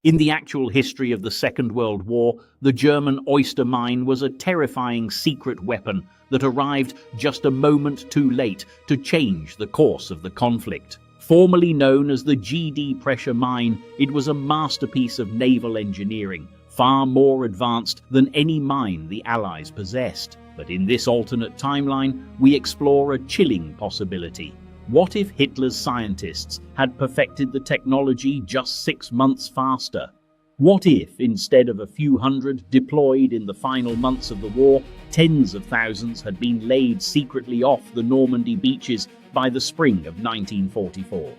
In the actual history of the Second World War, the German Oyster mine was a terrifying secret weapon that arrived just a moment too late to change the course of the conflict. Formerly known as the GD pressure mine, it was a masterpiece of naval engineering, far more advanced than any mine the Allies possessed. But in this alternate timeline, we explore a chilling possibility. What if Hitler's scientists had perfected the technology just 6 months faster? What if, instead of a few hundred deployed in the final months of the war, tens of thousands had been laid secretly off the Normandy beaches by the spring of 1944?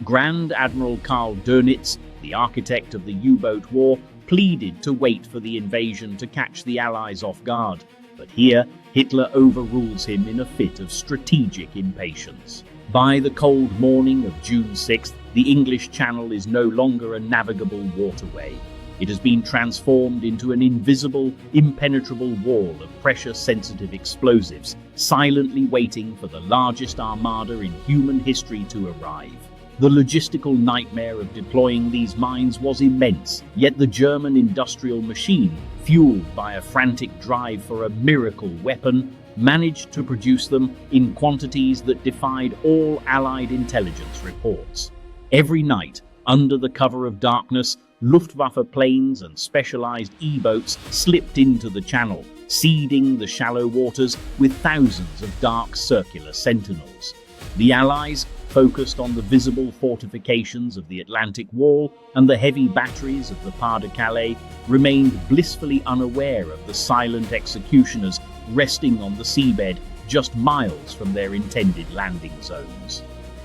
Grand Admiral Karl Dönitz, the architect of the U-boat war, pleaded to wait for the invasion to catch the Allies off guard. But here, Hitler overrules him in a fit of strategic impatience. By the cold morning of June 6th, the English Channel is no longer a navigable waterway. It has been transformed into an invisible, impenetrable wall of pressure-sensitive explosives, silently waiting for the largest armada in human history to arrive. The logistical nightmare of deploying these mines was immense, yet the German industrial machine, fueled by a frantic drive for a miracle weapon, managed to produce them in quantities that defied all Allied intelligence reports. Every night, under the cover of darkness, Luftwaffe planes and specialized E-boats slipped into the channel, seeding the shallow waters with thousands of dark circular sentinels. The Allies, focused on the visible fortifications of the Atlantic Wall and the heavy batteries of the Pas-de-Calais, remained blissfully unaware of the silent executioners resting on the seabed just miles from their intended landing zones.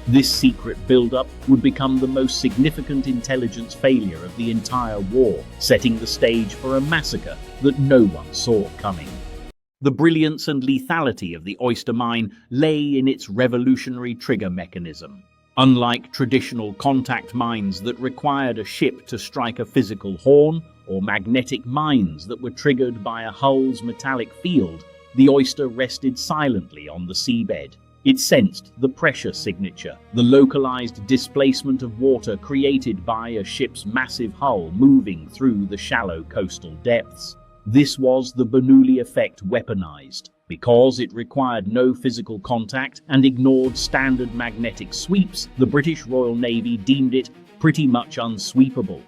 This secret build-up would become the most significant intelligence failure of the entire war, setting the stage for a massacre that no one saw coming. The brilliance and lethality of the Oyster mine lay in its revolutionary trigger mechanism. Unlike traditional contact mines that required a ship to strike a physical horn, or magnetic mines that were triggered by a hull's metallic field, the Oyster rested silently on the seabed. It sensed the pressure signature, the localized displacement of water created by a ship's massive hull moving through the shallow coastal depths. This was the Bernoulli effect weaponized. Because it required no physical contact and ignored standard magnetic sweeps, the British Royal Navy deemed it pretty much unsweepable.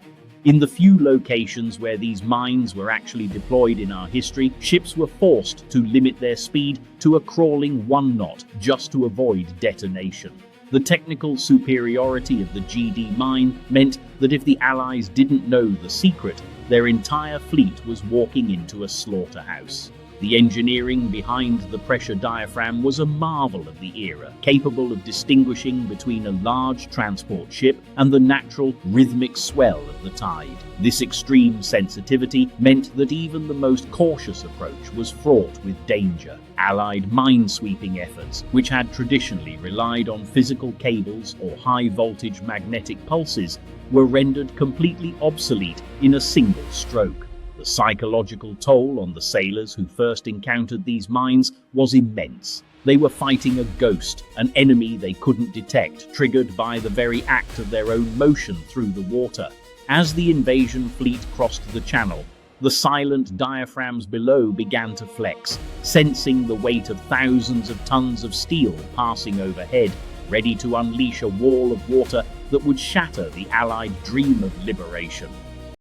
In the few locations where these mines were actually deployed in our history, ships were forced to limit their speed to a crawling 1 knot just to avoid detonation. The technical superiority of the GD mine meant that if the Allies didn't know the secret, their entire fleet was walking into a slaughterhouse. The engineering behind the pressure diaphragm was a marvel of the era, capable of distinguishing between a large transport ship and the natural, rhythmic swell of the tide. This extreme sensitivity meant that even the most cautious approach was fraught with danger. Allied mine-sweeping efforts, which had traditionally relied on physical cables or high-voltage magnetic pulses, were rendered completely obsolete in a single stroke. The psychological toll on the sailors who first encountered these mines was immense. They were fighting a ghost, an enemy they couldn't detect, triggered by the very act of their own motion through the water. As the invasion fleet crossed the channel, the silent diaphragms below began to flex, sensing the weight of thousands of tons of steel passing overhead, ready to unleash a wall of water that would shatter the Allied dream of liberation.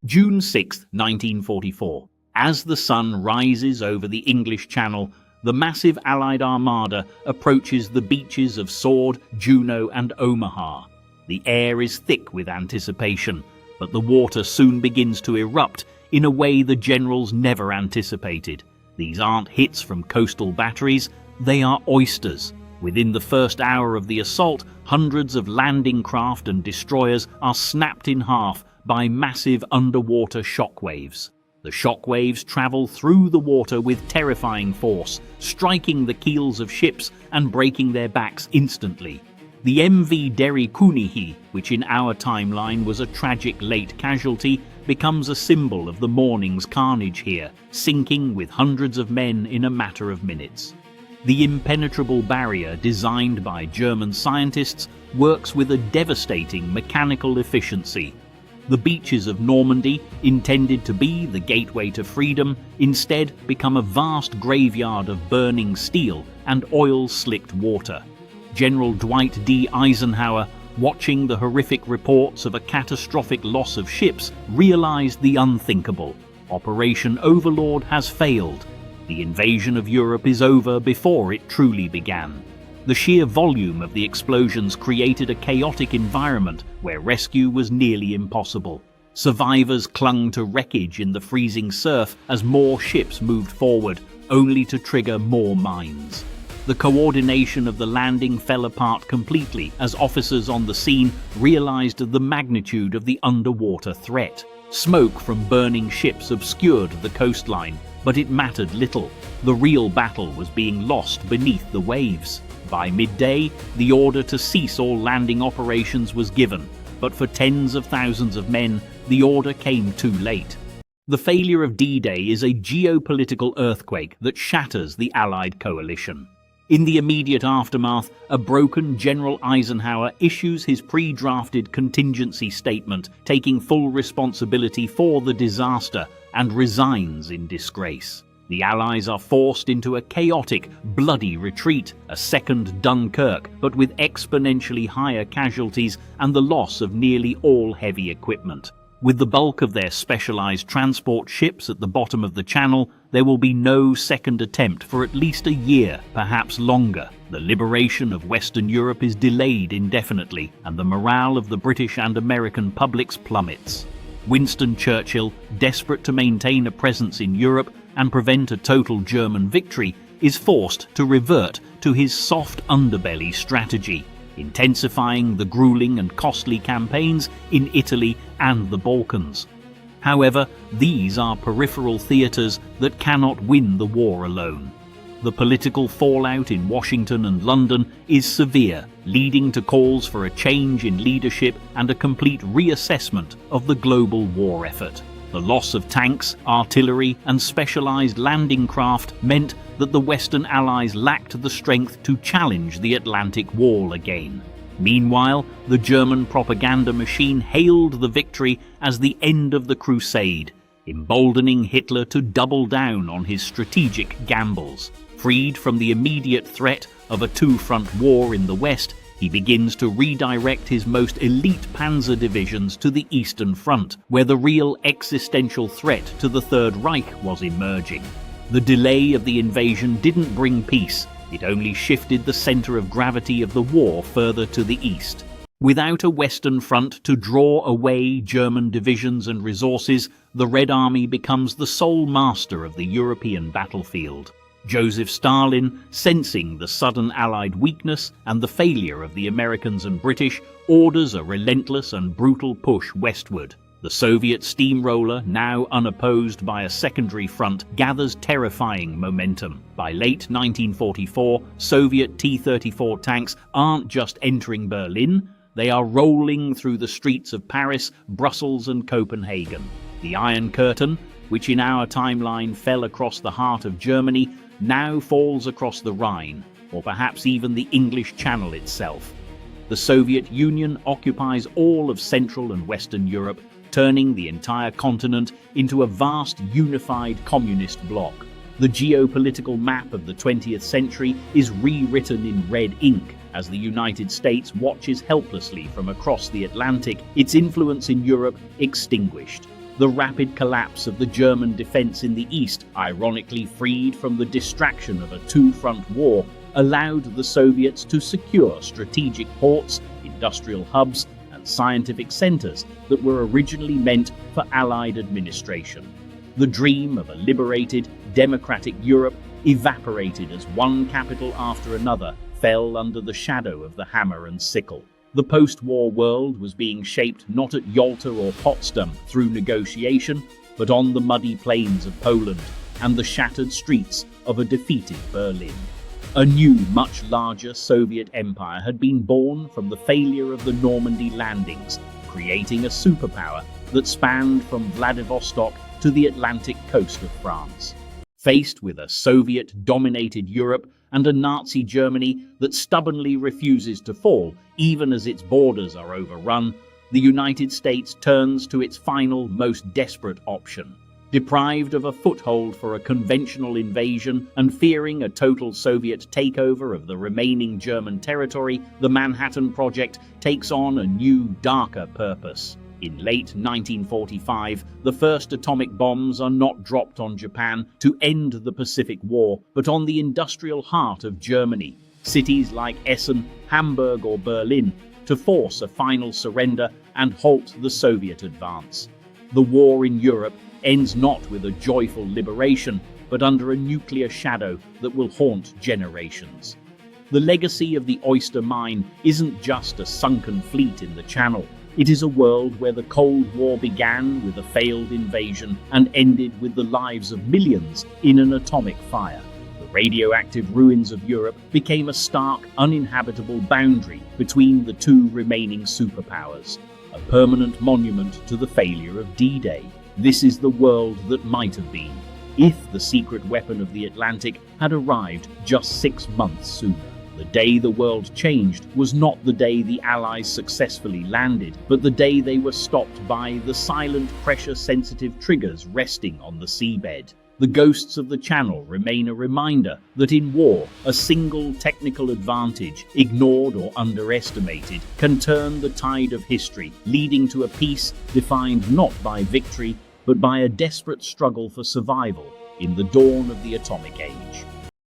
June 6, 1944. As the sun rises over the English Channel, the massive Allied armada approaches the beaches of Sword, Juno, and Omaha. The air is thick with anticipation, but the water soon begins to erupt in a way the generals never anticipated. These aren't hits from coastal batteries, they are oysters. Within the first hour of the assault, hundreds of landing craft and destroyers are snapped in half by massive underwater shockwaves. The shockwaves travel through the water with terrifying force, striking the keels of ships and breaking their backs instantly. The MV Derry Kunihi, which in our timeline was a tragic late casualty, becomes a symbol of the morning's carnage here, sinking with hundreds of men in a matter of minutes. The impenetrable barrier designed by German scientists works with a devastating mechanical efficiency. The beaches of Normandy, intended to be the gateway to freedom, instead become a vast graveyard of burning steel and oil-slicked water. General Dwight D. Eisenhower, watching the horrific reports of a catastrophic loss of ships, realized the unthinkable. Operation Overlord has failed. The invasion of Europe is over before it truly began. The sheer volume of the explosions created a chaotic environment where rescue was nearly impossible. Survivors clung to wreckage in the freezing surf as more ships moved forward, only to trigger more mines. The coordination of the landing fell apart completely as officers on the scene realized the magnitude of the underwater threat. Smoke from burning ships obscured the coastline, but it mattered little. The real battle was being lost beneath the waves. By midday, the order to cease all landing operations was given, but for tens of thousands of men, the order came too late. The failure of D-Day is a geopolitical earthquake that shatters the Allied coalition. In the immediate aftermath, a broken General Eisenhower issues his pre-drafted contingency statement, taking full responsibility for the disaster, and resigns in disgrace. The Allies are forced into a chaotic, bloody retreat, a second Dunkirk, but with exponentially higher casualties and the loss of nearly all heavy equipment. With the bulk of their specialized transport ships at the bottom of the channel, there will be no second attempt for at least a year, perhaps longer. The liberation of Western Europe is delayed indefinitely, and the morale of the British and American publics plummets. Winston Churchill, desperate to maintain a presence in Europe and prevent a total German victory, is forced to revert to his soft underbelly strategy, intensifying the grueling and costly campaigns in Italy and the Balkans. However, these are peripheral theatres that cannot win the war alone. The political fallout in Washington and London is severe, leading to calls for a change in leadership and a complete reassessment of the global war effort. The loss of tanks, artillery, and specialized landing craft meant that the Western Allies lacked the strength to challenge the Atlantic Wall again. Meanwhile, the German propaganda machine hailed the victory as the end of the crusade, emboldening Hitler to double down on his strategic gambles. Freed from the immediate threat of a two-front war in the West, he begins to redirect his most elite panzer divisions to the Eastern Front, where the real existential threat to the Third Reich was emerging. The delay of the invasion didn't bring peace, it only shifted the center of gravity of the war further to the east. Without a Western Front to draw away German divisions and resources, the Red Army becomes the sole master of the European battlefield. Joseph Stalin, sensing the sudden Allied weakness and the failure of the Americans and British, orders a relentless and brutal push westward. The Soviet steamroller, now unopposed by a secondary front, gathers terrifying momentum. By late 1944, Soviet T-34 tanks aren't just entering Berlin, they are rolling through the streets of Paris, Brussels and Copenhagen. The Iron Curtain, which in our timeline fell across the heart of Germany, now falls across the Rhine, or perhaps even the English Channel itself. The Soviet Union occupies all of Central and Western Europe, turning the entire continent into a vast unified communist bloc. The geopolitical map of the 20th century is rewritten in red ink as the United States watches helplessly from across the Atlantic, its influence in Europe extinguished. The rapid collapse of the German defense in the east, ironically freed from the distraction of a two-front war, allowed the Soviets to secure strategic ports, industrial hubs, and scientific centers that were originally meant for Allied administration. The dream of a liberated, democratic Europe evaporated as one capital after another fell under the shadow of the hammer and sickle. The post-war world was being shaped not at Yalta or Potsdam through negotiation, but on the muddy plains of Poland and the shattered streets of a defeated Berlin. A new, much larger Soviet empire had been born from the failure of the Normandy landings, creating a superpower that spanned from Vladivostok to the Atlantic coast of France. Faced with a Soviet-dominated Europe and a Nazi Germany that stubbornly refuses to fall even as its borders are overrun, the United States turns to its final, most desperate option. Deprived of a foothold for a conventional invasion and fearing a total Soviet takeover of the remaining German territory, the Manhattan Project takes on a new, darker purpose. In late 1945, the first atomic bombs are not dropped on Japan to end the Pacific War, but on the industrial heart of Germany, cities like Essen, Hamburg, or Berlin, to force a final surrender and halt the Soviet advance. The war in Europe ends not with a joyful liberation, but under a nuclear shadow that will haunt generations. The legacy of the Oyster mine isn't just a sunken fleet in the Channel. It is a world where the Cold War began with a failed invasion and ended with the lives of millions in an atomic fire. The radioactive ruins of Europe became a stark, uninhabitable boundary between the two remaining superpowers, a permanent monument to the failure of D-Day. This is the world that might have been, if the secret weapon of the Atlantic had arrived just 6 months sooner. The day the world changed was not the day the Allies successfully landed, but the day they were stopped by the silent, pressure-sensitive triggers resting on the seabed. The ghosts of the Channel remain a reminder that in war, a single technical advantage, ignored or underestimated, can turn the tide of history, leading to a peace defined not by victory, but by a desperate struggle for survival in the dawn of the atomic age.